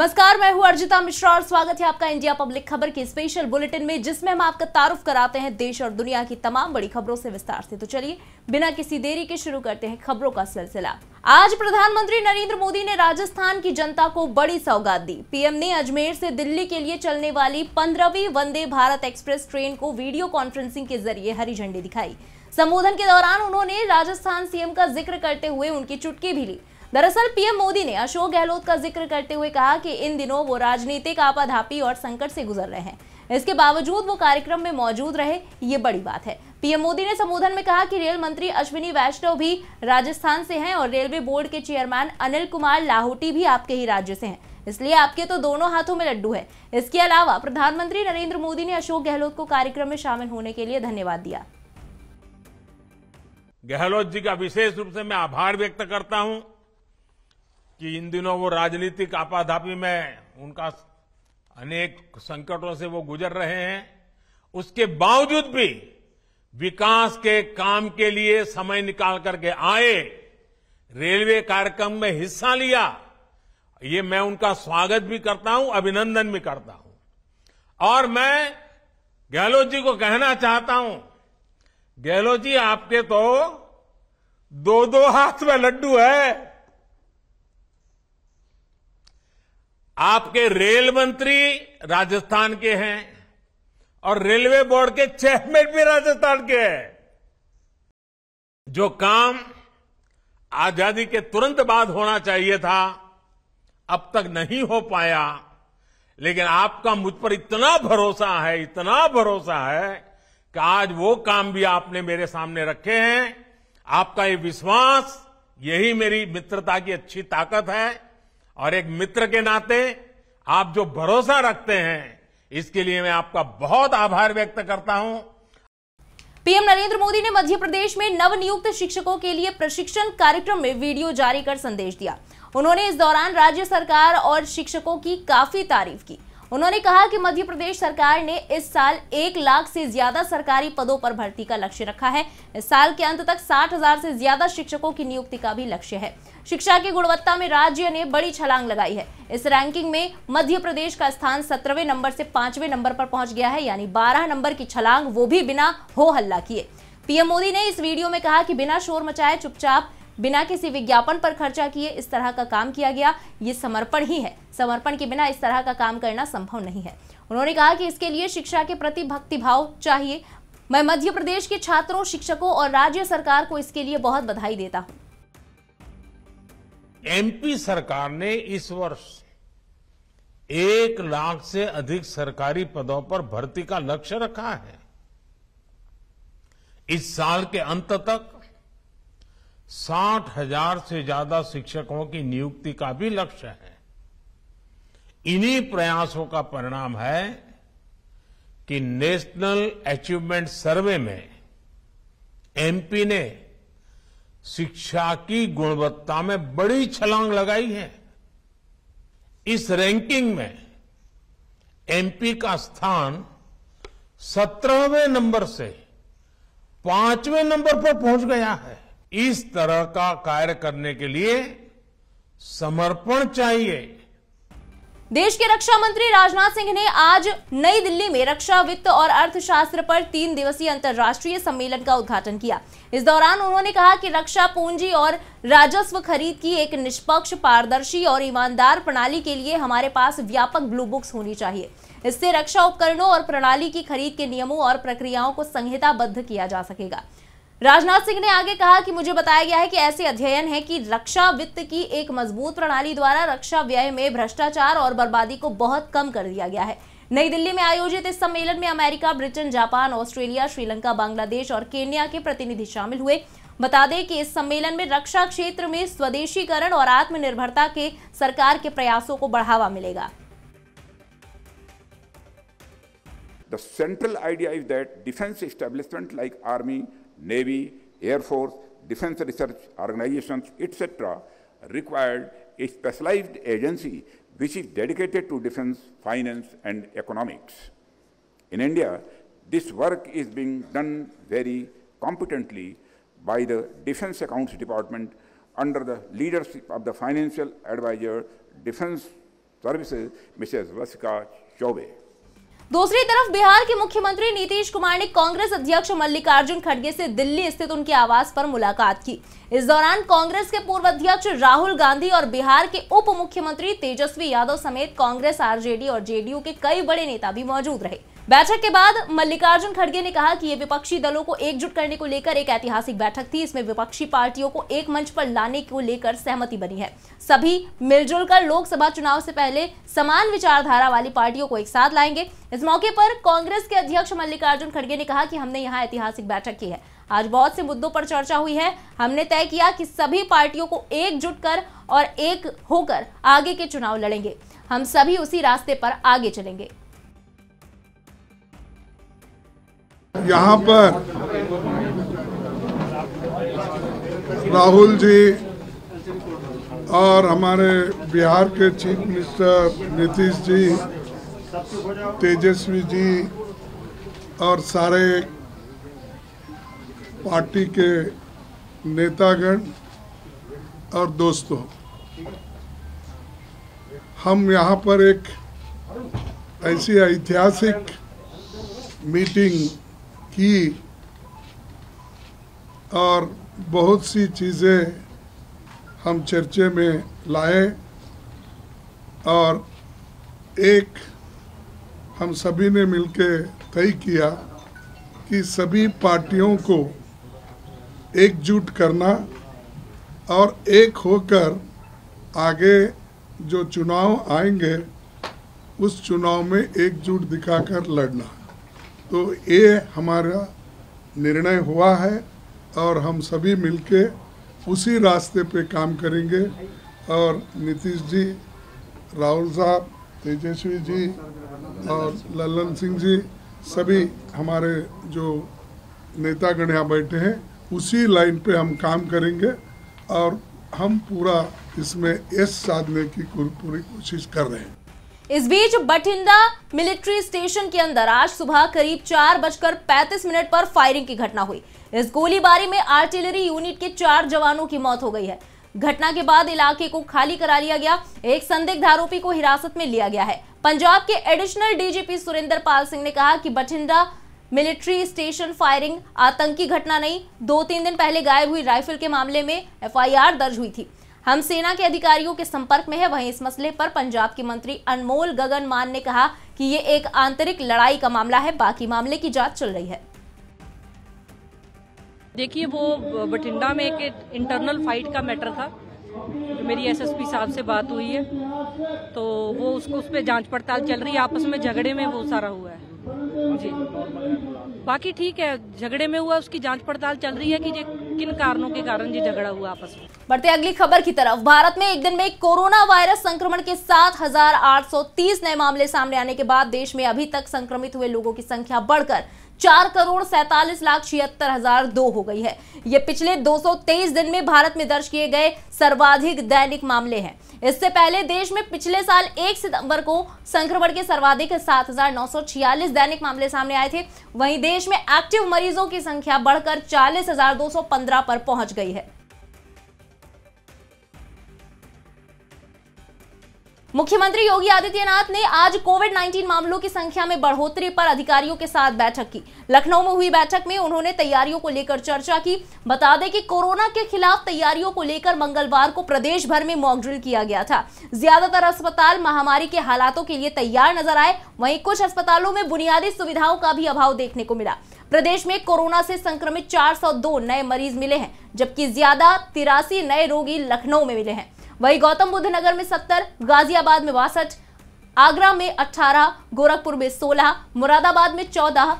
नमस्कार, मैं हूं अर्जिता मिश्रा और स्वागत है आपका इंडिया पब्लिक खबर के स्पेशल बुलेटिन में, जिसमें हम आपका तारुफ कराते हैं देश और दुनिया की तमाम बड़ी खबरों से विस्तार से। तो चलिए बिना किसी देरी के शुरू करते हैं खबरों का सिलसिला। आज प्रधानमंत्री नरेंद्र मोदी ने राजस्थान की जनता को बड़ी सौगात दी। पीएम ने अजमेर से दिल्ली के लिए चलने वाली 15वीं वंदे भारत एक्सप्रेस ट्रेन को वीडियो कॉन्फ्रेंसिंग के जरिए हरी झंडी दिखाई। संबोधन के दौरान उन्होंने राजस्थान सीएम का जिक्र करते हुए उनकी चुटकी भी ली। दरअसल पीएम मोदी ने अशोक गहलोत का जिक्र करते हुए कहा कि इन दिनों वो राजनीतिक आपाधापी और संकट से गुजर रहे हैं, इसके बावजूद वो कार्यक्रम में मौजूद रहे, ये बड़ी बात है। पीएम मोदी ने संबोधन में कहा कि रेल मंत्री अश्विनी वैष्णव भी राजस्थान से हैं और रेलवे बोर्ड के चेयरमैन अनिल कुमार लाहौटी भी आपके ही राज्य से हैं, इसलिए आपके तो दोनों हाथों में लड्डू है। इसके अलावा प्रधानमंत्री नरेंद्र मोदी ने अशोक गहलोत को कार्यक्रम में शामिल होने के लिए धन्यवाद दिया। गहलोत जी का विशेष रूप से मैं आभार व्यक्त करता हूं कि इन दिनों वो राजनीतिक आपाधापी में उनका अनेक संकटों से वो गुजर रहे हैं, उसके बावजूद भी विकास के काम के लिए समय निकाल करके आए, रेलवे कार्यक्रम में हिस्सा लिया। ये मैं उनका स्वागत भी करता हूं, अभिनंदन भी करता हूं। और मैं गहलोत जी को कहना चाहता हूं, गहलोत जी आपके तो दो हाथ में लड्डू है। आपके रेल मंत्री राजस्थान के हैं और रेलवे बोर्ड के चेयरमैन भी राजस्थान के हैं। जो काम आजादी के तुरंत बाद होना चाहिए था, अब तक नहीं हो पाया, लेकिन आपका मुझ पर इतना भरोसा है कि आज वो काम भी आपने मेरे सामने रखे हैं। आपका ये विश्वास, यही मेरी मित्रता की अच्छी ताकत है। और एक मित्र के नाते आप जो भरोसा रखते हैं, इसके लिए मैं आपका बहुत आभार व्यक्त करता हूं। पीएम नरेंद्र मोदी ने मध्य प्रदेश में नवनियुक्त शिक्षकों के लिए प्रशिक्षण कार्यक्रम में वीडियो जारी कर संदेश दिया। उन्होंने इस दौरान राज्य सरकार और शिक्षकों की काफी तारीफ की। उन्होंने कहा कि मध्य प्रदेश सरकार ने इस साल 1 लाख से ज्यादा सरकारी पदों पर भर्ती का लक्ष्य रखा है। इस साल के अंत तक 60,000 से ज्यादा शिक्षकों की नियुक्ति का भी लक्ष्य है। शिक्षा की गुणवत्ता में राज्य ने बड़ी छलांग लगाई है। इस रैंकिंग में मध्य प्रदेश का स्थान 17वें नंबर से 5वें नंबर पर पहुंच गया है, यानी 12 नंबर की छलांग, वो भी बिना हो हल्ला किए। पीएम मोदी ने इस वीडियो में कहा कि बिना शोर मचाए, चुपचाप, बिना किसी विज्ञापन पर खर्चा किए इस तरह का काम किया गया। ये समर्पण ही है। समर्पण के बिना इस तरह का काम करना संभव नहीं है। उन्होंने कहा कि इसके लिए शिक्षा के प्रति भक्तिभाव चाहिए। मैं मध्य प्रदेश के छात्रों, शिक्षकों और राज्य सरकार को इसके लिए बहुत बधाई देता हूं। एमपी सरकार ने इस वर्ष 1 लाख से अधिक सरकारी पदों पर भर्ती का लक्ष्य रखा है। इस साल के अंत तक 60,000 से ज्यादा शिक्षकों की नियुक्ति का भी लक्ष्य है। इन्हीं प्रयासों का परिणाम है कि नेशनल अचीवमेंट सर्वे में एमपी ने शिक्षा की गुणवत्ता में बड़ी छलांग लगाई है। इस रैंकिंग में एमपी का स्थान 17वें नंबर से 5वें नंबर पर पहुंच गया है। इस तरह का कार्य करने के लिए समर्पण चाहिए। देश के रक्षा मंत्री राजनाथ सिंह ने आज नई दिल्ली में रक्षा, वित्त और अर्थशास्त्र पर 3 दिवसीय अंतर्राष्ट्रीय सम्मेलन का उद्घाटन किया। इस दौरान उन्होंने कहा कि रक्षा पूंजी और राजस्व खरीद की एक निष्पक्ष, पारदर्शी और ईमानदार प्रणाली के लिए हमारे पास व्यापक ब्लू बुक्स होनी चाहिए। इससे रक्षा उपकरणों और प्रणाली की खरीद के नियमों और प्रक्रियाओं को संहिताबद्ध किया जा सकेगा। राजनाथ सिंह ने आगे कहा कि मुझे बताया गया है कि ऐसे अध्ययन है कि रक्षा वित्त की एक मजबूत प्रणाली द्वारा रक्षा व्यय में भ्रष्टाचार और बर्बादी को बहुत कम कर दिया गया है। नई दिल्ली में आयोजित इस सम्मेलन में America, Britain, Japan, Australia, Sri Lanka, Bangladesh और केन्या के प्रतिनिधि शामिल हुए। बता दें कि इस सम्मेलन में रक्षा क्षेत्र में स्वदेशीकरण और आत्मनिर्भरता के सरकार के प्रयासों को बढ़ावा मिलेगा। The central idea is that defense establishment like Army, Navy, Air Force, defense research organizations, etc. required a specialized agency which is dedicated to defense, finance and economics. In India, this work is being done very competently by the Defense Accounts Department under the leadership of the Financial Advisor, Defense Services, Mrs. Vasika Chaubey. दूसरी तरफ बिहार के मुख्यमंत्री नीतीश कुमार ने कांग्रेस अध्यक्ष मल्लिकार्जुन खड़गे से दिल्ली स्थित उनके आवास पर मुलाकात की। इस दौरान कांग्रेस के पूर्व अध्यक्ष राहुल गांधी और बिहार के उप मुख्यमंत्री तेजस्वी यादव समेत कांग्रेस, आरजेडी और जेडीयू के कई बड़े नेता भी मौजूद रहे। बैठक के बाद मल्लिकार्जुन खड़गे ने कहा कि ये विपक्षी दलों को एकजुट करने को लेकर एक ऐतिहासिक बैठक थी। इसमें विपक्षी पार्टियों को एक मंच पर लाने को लेकर सहमति बनी है। सभी मिलजुल कर लोकसभा चुनाव से पहले समान विचारधारा वाली पार्टियों को एक साथ लाएंगे। इस मौके पर कांग्रेस के अध्यक्ष मल्लिकार्जुन खड़गे ने कहा कि हमने यहाँ ऐतिहासिक बैठक की है। आज बहुत से मुद्दों पर चर्चा हुई है। हमने तय किया कि सभी पार्टियों को एकजुट कर और एक होकर आगे के चुनाव लड़ेंगे। हम सभी उसी रास्ते पर आगे चलेंगे। यहाँ पर राहुल जी और हमारे बिहार के चीफ मिनिस्टर नीतीश जी, तेजस्वी जी और सारे पार्टी के नेतागण और दोस्तों, हम यहाँ पर एक ऐसी ऐतिहासिक मीटिंग की और बहुत सी चीज़ें हम चर्चे में लाए और एक हम सभी ने मिलकर तय किया कि सभी पार्टियों को एकजुट करना और एक होकर आगे जो चुनाव आएंगे उस चुनाव में एकजुट दिखाकर लड़ना। तो ये हमारा निर्णय हुआ है और हम सभी मिलके उसी रास्ते पे काम करेंगे। और नीतीश जी, राहुल साहब, तेजस्वी जी और लल्लन सिंह जी, सभी हमारे जो नेतागण यहाँ बैठे हैं, उसी लाइन पे हम काम करेंगे और हम पूरा इसमें यश साधने की पूरी कोशिश कर रहे हैं। इस बीच बठिंडा मिलिट्री स्टेशन के अंदर आज सुबह करीब 4:35 पर फायरिंग की घटना हुई। इस गोलीबारी में आर्टिलरी यूनिट के 4 जवानों की मौत हो गई है। घटना के बाद इलाके को खाली करा लिया गया। एक संदिग्ध आरोपी को हिरासत में लिया गया है। पंजाब के एडिशनल डीजीपी सुरेंद्र पाल सिंह ने कहा कि बठिंडा मिलिट्री स्टेशन फायरिंग आतंकी घटना नहीं, 2-3 दिन पहले गायब हुई राइफल के मामले में FIR दर्ज हुई थी। हम सेना के अधिकारियों के संपर्क में है। वहीं इस मसले पर पंजाब के मंत्री अनमोल गगन मान ने कहा कि ये एक आंतरिक लड़ाई का मामला है, बाकी मामले की जांच चल रही है। देखिए, वो बठिंडा में एक इंटरनल फाइट का मैटर था। मेरी SSP साहब से बात हुई है तो वो उस पर जांच पड़ताल चल रही है। आपस में झगड़े में वो सारा हुआ है जी। बाकी ठीक है, झगड़े में हुआ, उसकी जांच पड़ताल चल रही है कि किन कारणों के कारण ये झगड़ा हुआ आपस में। बढ़ते अगली खबर की तरफ। भारत में एक दिन में कोरोना वायरस संक्रमण के 7,830 नए मामले सामने आने के बाद देश में अभी तक संक्रमित हुए लोगों की संख्या बढ़कर 4,47,76,002 हो गई है। ये पिछले 223 दिन में भारत में दर्ज किए गए सर्वाधिक दैनिक मामले हैं। इससे पहले देश में पिछले साल 1 सितंबर को संक्रमण के सर्वाधिक 7,946 दैनिक मामले सामने आए थे। वहीं देश में एक्टिव मरीजों की संख्या बढ़कर 40,215 पर पहुंच गई है। मुख्यमंत्री योगी आदित्यनाथ ने आज कोविड-19 मामलों की संख्या में बढ़ोतरी पर अधिकारियों के साथ बैठक की। लखनऊ में हुई बैठक में उन्होंने तैयारियों को लेकर चर्चा की। बता दें कि कोरोना के खिलाफ तैयारियों को लेकर मंगलवार को प्रदेश भर में मॉक ड्रिल किया गया था। ज्यादातर अस्पताल महामारी के हालातों के लिए तैयार नजर आए। वहीं कुछ अस्पतालों में बुनियादी सुविधाओं का भी अभाव देखने को मिला। प्रदेश में कोरोना से संक्रमित 402 नए मरीज मिले हैं, जबकि ज्यादा 83 नए रोगी लखनऊ में मिले हैं। वहीं गौतम बुद्ध नगर में 70, गाजियाबाद में 62, आगरा में 18, गोरखपुर में 16, मुरादाबाद में 14,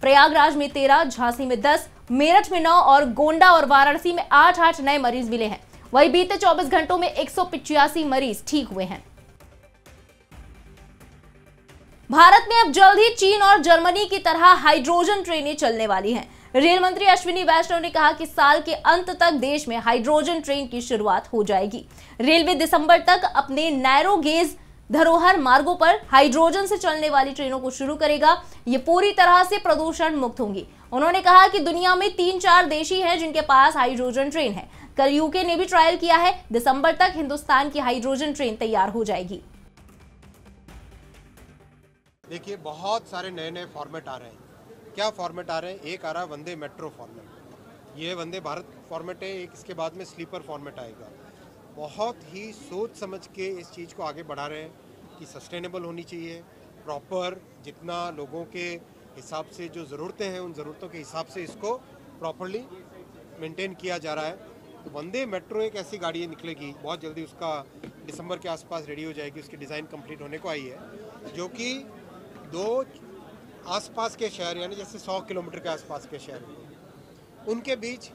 प्रयागराज में 13, झांसी में 10, मेरठ में 9 और गोंडा और वाराणसी में 8-8 नए मरीज मिले हैं। वहीं बीते 24 घंटों में 185 मरीज ठीक हुए हैं। भारत में अब जल्द ही चीन और जर्मनी की तरह हाइड्रोजन ट्रेनें चलने वाली हैं। रेल मंत्री अश्विनी वैष्णव ने कहा कि साल के अंत तक देश में हाइड्रोजन ट्रेन की शुरुआत हो जाएगी। रेलवे दिसंबर तक अपने नैरो गेज धरोहर मार्गों पर हाइड्रोजन से चलने वाली ट्रेनों को शुरू करेगा। ये पूरी तरह से प्रदूषण मुक्त होंगी। उन्होंने कहा कि दुनिया में 3-4 देश ही हैं जिनके पास हाइड्रोजन ट्रेन है। कल यूके ने भी ट्रायल किया है। दिसंबर तक हिंदुस्तान की हाइड्रोजन ट्रेन तैयार हो जाएगी। देखिए बहुत सारे नए नए फॉर्मेट आ रहे हैं। क्या फॉर्मेट आ रहे हैं? एक आ रहा है वंदे मेट्रो फॉर्मेट, ये वंदे भारत फॉर्मेट है। एक इसके बाद में स्लीपर फॉर्मेट आएगा। बहुत ही सोच समझ के इस चीज़ को आगे बढ़ा रहे हैं कि सस्टेनेबल होनी चाहिए, प्रॉपर जितना लोगों के हिसाब से जो ज़रूरतें हैं उन ज़रूरतों के हिसाब से इसको प्रॉपरली मेंटेन किया जा रहा है। तो वंदे मेट्रो एक ऐसी गाड़ी निकलेगी बहुत जल्दी, उसका दिसंबर के आसपास रेडी हो जाएगी, उसकी डिज़ाइन कंप्लीट होने को आई है, जो कि दो आसपास के शहर यानी जैसे 100 किलोमीटर के आसपास के शहर उनके बीच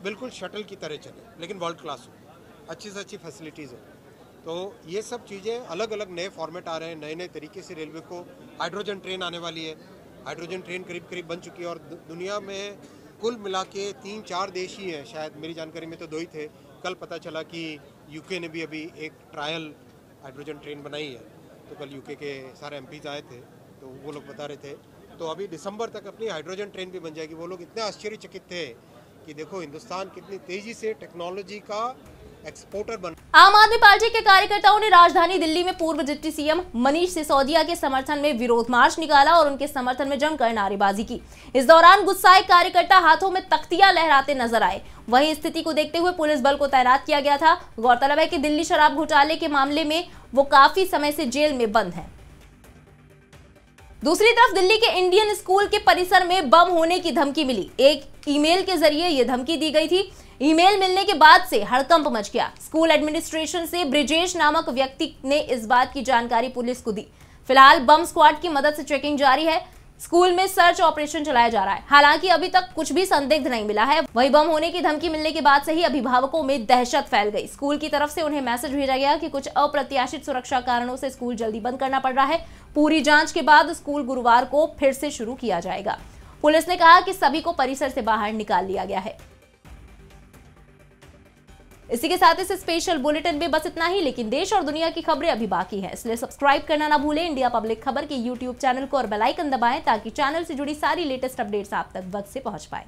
बिल्कुल शटल की तरह चले, लेकिन वर्ल्ड क्लास हो, अच्छी से अच्छी फैसिलिटीज़ हो। तो ये सब चीज़ें अलग अलग नए फॉर्मेट आ रहे हैं। नए नए तरीके से रेलवे को हाइड्रोजन ट्रेन आने वाली है। हाइड्रोजन ट्रेन करीब करीब बन चुकी है और दुनिया में कुल मिला के 3-4 देश ही हैं, शायद मेरी जानकारी में तो 2 ही थे। कल पता चला कि यूके ने भी अभी एक ट्रायल हाइड्रोजन ट्रेन बनाई है। तो कल यूके के सारे एमपीज आए थे तो वो लोग बता रहे थे। तो अभी दिसंबर तक अपनी हाइड्रोजन ट्रेन भी बन जाएगी। वो लोग इतने आश्चर्यचकित थे कि देखो हिंदुस्तान कितनी तेजी से टेक्नोलॉजी का एक्सपोर्टर बन। आम आदमी पार्टी के कार्यकर्ताओं ने राजधानी दिल्ली में पूर्व डिप्टी सीएम मनीष सिसोदिया के समर्थन में विरोध मार्च निकाला और उनके समर्थन में जमकर नारेबाजी की। इस दौरान गुस्साए कार्यकर्ता हाथों में तख्तियां लहराते नजर आए। वहीं स्थिति को देखते हुए पुलिस बल को तैनात किया गया था। गौरतलब है कि दिल्ली शराब घोटाले के मामले में वो काफी समय से जेल में बंद है। दूसरी तरफ दिल्ली के इंडियन स्कूल के परिसर में बम होने की धमकी मिली। एक ईमेल के जरिए यह धमकी दी गई थी। ईमेल मिलने के बाद से हड़कंप मच गया। स्कूल एडमिनिस्ट्रेशन से ब्रिजेश नामक व्यक्ति ने इस बात की जानकारी पुलिस को दी। फिलहाल बम स्क्वाड की मदद से चेकिंग जारी है। स्कूल में सर्च ऑपरेशन चलाया जा रहा है। हालांकि अभी तक कुछ भी संदिग्ध नहीं मिला है। वहीं बम होने की धमकी मिलने के बाद से ही अभिभावकों में दहशत फैल गई। स्कूल की तरफ से उन्हें मैसेज भेजा गया कि कुछ अप्रत्याशित सुरक्षा कारणों से स्कूल जल्दी बंद करना पड़ रहा है। पूरी जांच के बाद स्कूल गुरुवार को फिर से शुरू किया जाएगा। पुलिस ने कहा कि सभी को परिसर से बाहर निकाल लिया गया है। इसी के साथ इस स्पेशल बुलेटिन में बस इतना ही, लेकिन देश और दुनिया की खबरें अभी बाकी हैं, इसलिए सब्सक्राइब करना ना भूलें इंडिया पब्लिक खबर के YouTube चैनल को और बेल आइकन दबाएं ताकि चैनल से जुड़ी सारी लेटेस्ट अपडेट्स आप तक वक्त से पहुंच पाएं।